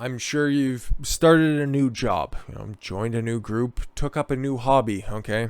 I'm sure you've started a new job, joined a new group, took up a new hobby, okay?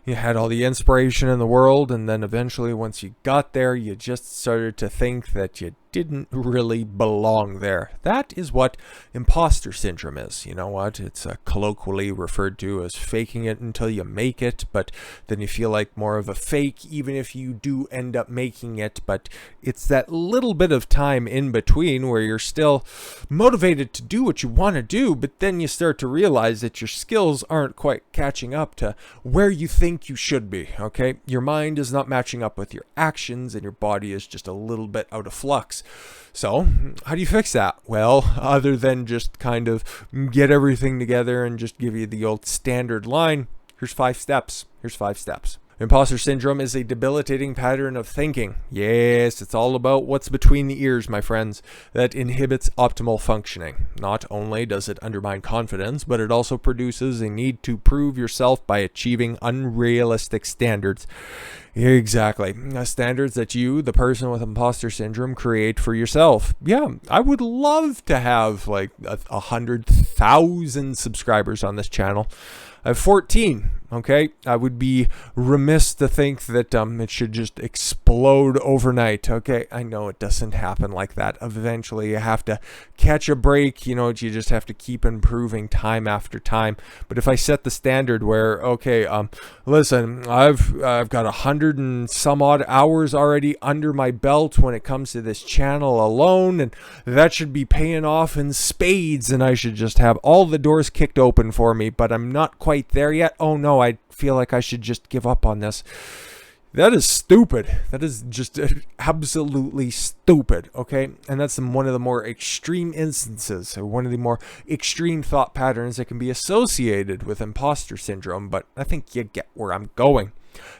You had all the inspiration in the world, and then eventually once you got there, you just started to think that you didn't really belong there. That is what imposter syndrome is. You know what? It's colloquially referred to as faking it until you make it, but then you feel like more of a fake even if you do end up making it. But it's that little bit of time in between where you're still motivated to do what you want to do, but then you start to realize that your skills aren't quite catching up to where you think you should be, okay? Your mind is not matching up with your actions, and your body is just a little bit out of flux. So, how do you fix that? Well, other than just kind of get everything together and just give you the old standard line, here's 5 steps. Imposter syndrome is a debilitating pattern of thinking. Yes, it's all about what's between the ears, my friends, that inhibits optimal functioning. Not only does it undermine confidence, but it also produces a need to prove yourself by achieving unrealistic standards. Exactly. Standards that you, the person with imposter syndrome, create for yourself. Yeah, I would love to have like 100,000 subscribers on this channel. I have 14. Okay, I would be remiss to think that it should just explode overnight. Okay, I know it doesn't happen like that. Eventually, you have to catch a break. You just have to keep improving time after time. But if I set the standard where, okay, listen, I've got 100 and some odd hours already under my belt when it comes to this channel alone, and that should be paying off in spades, and I should just have all the doors kicked open for me. But I'm not quite there yet. Oh no, I feel like I should just give up on this. That is stupid. That is just absolutely stupid, okay? And that's one of the more extreme instances, or one of the more extreme thought patterns that can be associated with imposter syndrome, but I think you get where I'm going.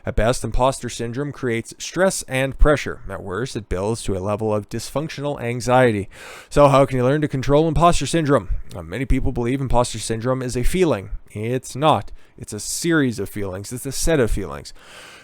At best, imposter syndrome creates stress and pressure. At worst, it builds to a level of dysfunctional anxiety. So how can you learn to control imposter syndrome? Many people believe imposter syndrome is a feeling. It's not. It's a series of feelings. It's a set of feelings.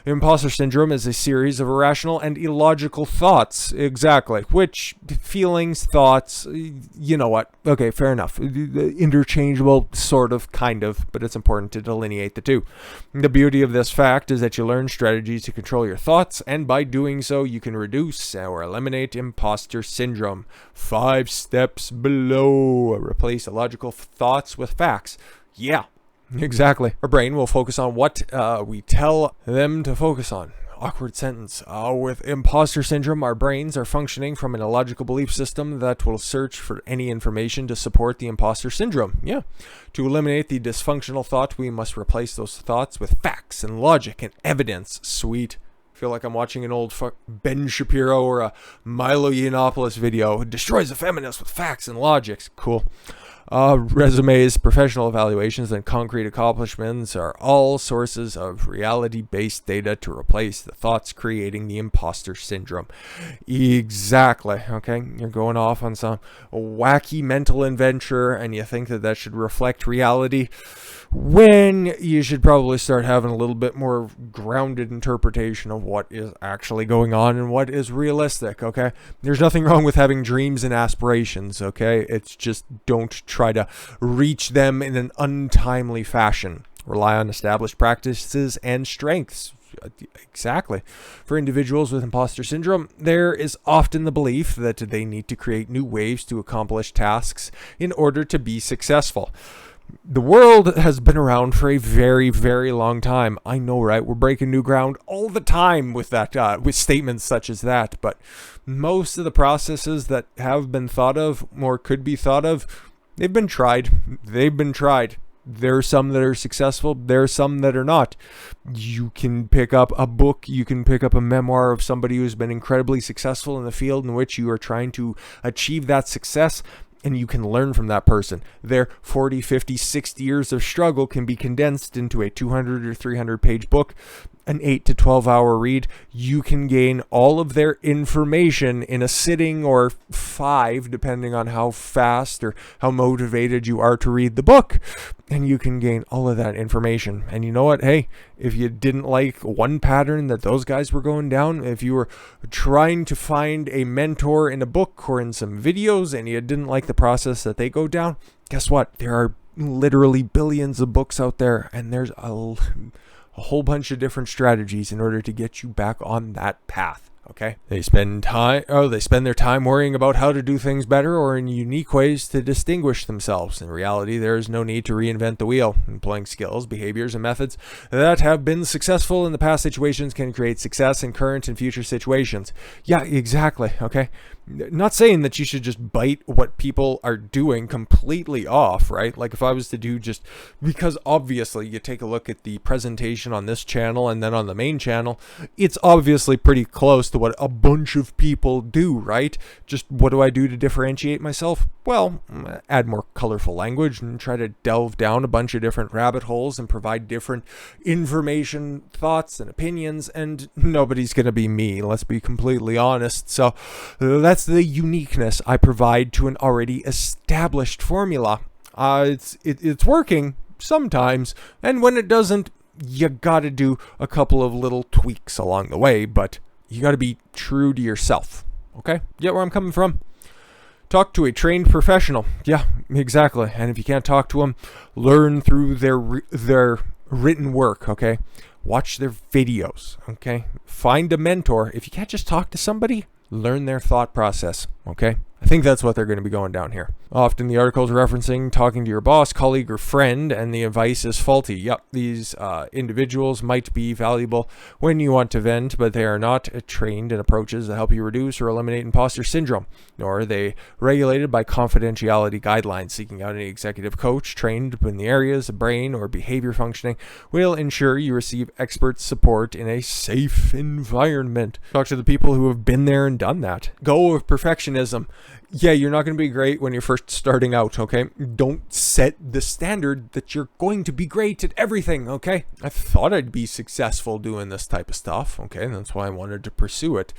Imposter syndrome is a series of irrational and illogical thoughts. Exactly. Which feelings, thoughts, you know what? Okay, fair enough. Interchangeable, sort of, kind of, but it's important to delineate the two. The beauty of this fact is that you learn strategies to control your thoughts, and by doing so, you can reduce or eliminate imposter syndrome. 5 steps below. Replace illogical thoughts with facts. Yeah. Exactly. Our brain will focus on what we tell them to focus on. Awkward sentence. With imposter syndrome, our brains are functioning from an illogical belief system that will search for any information to support the imposter syndrome. Yeah. To eliminate the dysfunctional thought, we must replace those thoughts with facts and logic and evidence. Sweet. I feel like I'm watching an old Ben Shapiro or a Milo Yiannopoulos video. It destroys the feminist with facts and logics. Cool. Resumes, professional evaluations, and concrete accomplishments are all sources of reality-based data to replace the thoughts creating the imposter syndrome. Exactly. Okay, you're going off on some wacky mental adventure, and you think that should reflect reality, when you should probably start having a little bit more grounded interpretation of what is actually going on and what is realistic, okay? There's nothing wrong with having dreams and aspirations, okay? It's just don't try to reach them in an untimely fashion. Rely on established practices and strengths. Exactly. For individuals with imposter syndrome, there is often the belief that they need to create new ways to accomplish tasks in order to be successful. The world has been around for a very, very long time. I know, right? We're breaking new ground all the time with that, with statements such as that. But most of the processes that have been thought of or could be thought of, they've been tried. There are some that are successful. There are some that are not. You can pick up a book. You can pick up a memoir of somebody who's been incredibly successful in the field in which you are trying to achieve that success. And you can learn from that person. Their 40, 50, 60 years of struggle can be condensed into a 200 or 300 page book. an 8 to 12 hour read, you can gain all of their information in a sitting or 5, depending on how fast or how motivated you are to read the book. And you can gain all of that information. And you know what? Hey, if you didn't like one pattern that those guys were going down, if you were trying to find a mentor in a book or in some videos and you didn't like the process that they go down, guess what? There are literally billions of books out there, and there's a whole bunch of different strategies in order to get you back on that path. Okay, they spend their time worrying about how to do things better or in unique ways to distinguish themselves. In reality, there is no need to reinvent the wheel. Employing skills, behaviors, and methods that have been successful in the past situations can create success in current and future situations. Yeah, exactly. Okay, not saying that you should just bite what people are doing completely off, right? Like if I was to do just, because obviously you take a look at the presentation on this channel and then on the main channel, it's obviously pretty close to what a bunch of people do, right? Just what do I do to differentiate myself? Well, add more colorful language and try to delve down a bunch of different rabbit holes and provide different information, thoughts, and opinions, and nobody's going to be me, let's be completely honest. So that's the uniqueness I provide to an already established formula. It's working sometimes, and when it doesn't, you got to do a couple of little tweaks along the way, but you got to be true to yourself. Okay? Get where I'm coming from? Talk to a trained professional. Yeah, exactly. And if you can't talk to them, learn through their written work, okay? Watch their videos, okay? Find a mentor. If you can't just talk to somebody, learn their thought process, okay? I think that's what they're going to be going down here. Often the article is referencing talking to your boss, colleague, or friend, and the advice is faulty. Yep, these individuals might be valuable when you want to vent, but they are not trained in approaches that help you reduce or eliminate imposter syndrome, nor are they regulated by confidentiality guidelines. Seeking out an executive coach trained in the areas of brain or behavior functioning will ensure you receive expert support in a safe environment. Talk to the people who have been there and done that. Go with perfectionism. Yeah, you're not going to be great when you're first starting out, okay? Don't set the standard that you're going to be great at everything, okay? I thought I'd be successful doing this type of stuff, okay? That's why I wanted to pursue it.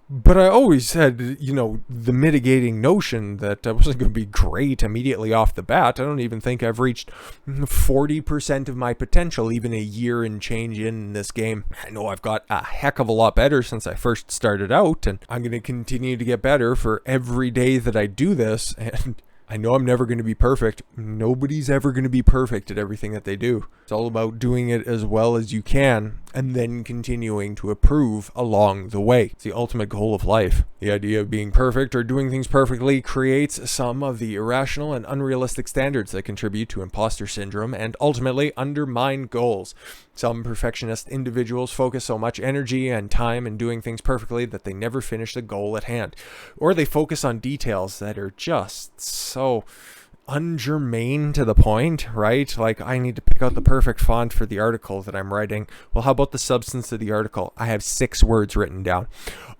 But I always had, the mitigating notion that I wasn't going to be great immediately off the bat. I don't even think I've reached 40% of my potential, even a year and change in this game. I know I've got a heck of a lot better since I first started out, and I'm going to continue to get better for every day that I do this, and I know I'm never going to be perfect. Nobody's ever going to be perfect at everything that they do. It's all about doing it as well as you can and then continuing to improve along the way. It's the ultimate goal of life. The idea of being perfect or doing things perfectly creates some of the irrational and unrealistic standards that contribute to imposter syndrome and ultimately undermine goals. Some perfectionist individuals focus so much energy and time in doing things perfectly that they never finish the goal at hand. Or they focus on details that are just so ungermane to the point, right? Like, I need to pick out the perfect font for the article that I'm writing. Well, how about the substance of the article? I have 6 words written down.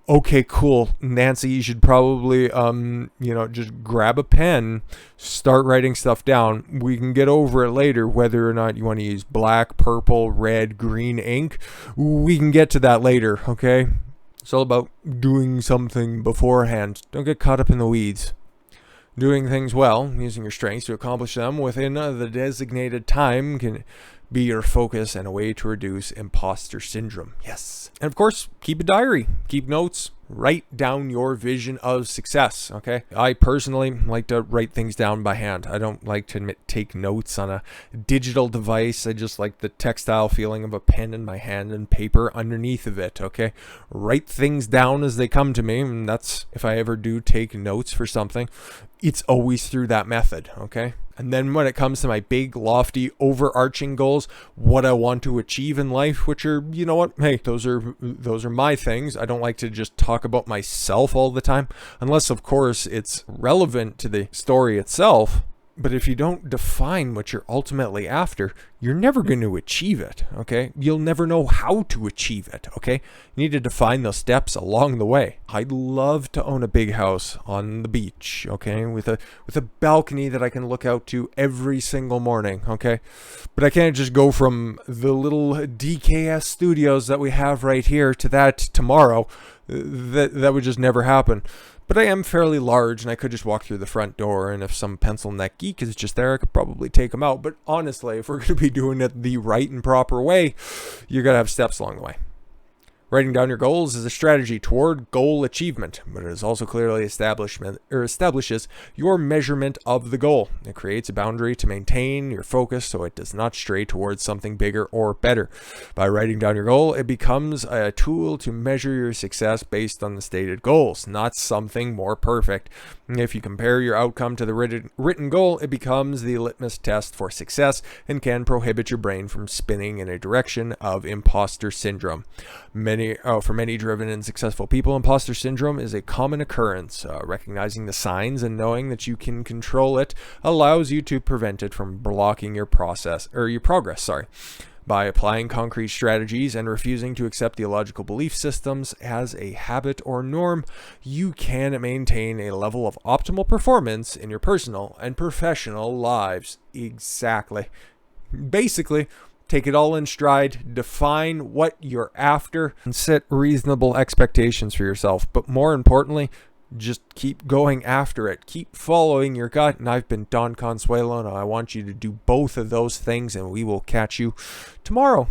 Okay, cool. Nancy, you should probably, just grab a pen, start writing stuff down. We can get over it later, whether or not you want to use black, purple, red, green ink. We can get to that later, okay? It's all about doing something beforehand. Don't get caught up in the weeds. Doing things well, using your strengths to accomplish them within the designated time can be your focus and a way to reduce imposter syndrome. Yes. And of course, keep a diary, keep notes, write down your vision of success, okay? I personally like to write things down by hand. I don't like to take notes on a digital device. I just like the tactile feeling of a pen in my hand and paper underneath of it, okay? Write things down as they come to me, and that's, if I ever do take notes for something, it's always through that method, okay? And then when it comes to my big, lofty, overarching goals, what I want to achieve in life, which are, you know what? Hey, those are my things. I don't like to just talk about myself all the time, unless, of course, it's relevant to the story itself. But if you don't define what you're ultimately after, you're never going to achieve it, okay? You'll never know how to achieve it, okay? You need to define those steps along the way. I'd love to own a big house on the beach, okay? With a balcony that I can look out to every single morning, okay? But I can't just go from the little DKS studios that we have right here to that tomorrow. That would just never happen. But I am fairly large, and I could just walk through the front door, and if some pencil neck geek is just there, I could probably take him out. But honestly, if we're going to be doing it the right and proper way, you're going to have steps along the way. Writing down your goals is a strategy toward goal achievement, but it is also clearly establishes your measurement of the goal. It creates a boundary to maintain your focus so it does not stray towards something bigger or better. By writing down your goal, it becomes a tool to measure your success based on the stated goals, not something more perfect. If you compare your outcome to the written goal, it becomes the litmus test for success and can prohibit your brain from spinning in a direction of imposter syndrome. For many driven and successful people, imposter syndrome is a common occurrence. Recognizing the signs and knowing that you can control it allows you to prevent it from blocking your progress. By applying concrete strategies and refusing to accept the illogical belief systems as a habit or norm, you can maintain a level of optimal performance in your personal and professional lives. Exactly. Basically, take it all in stride, define what you're after, and set reasonable expectations for yourself. But more importantly, just keep going after it. Keep following your gut. And I've been Don Consuelo, and I want you to do both of those things, and we will catch you tomorrow.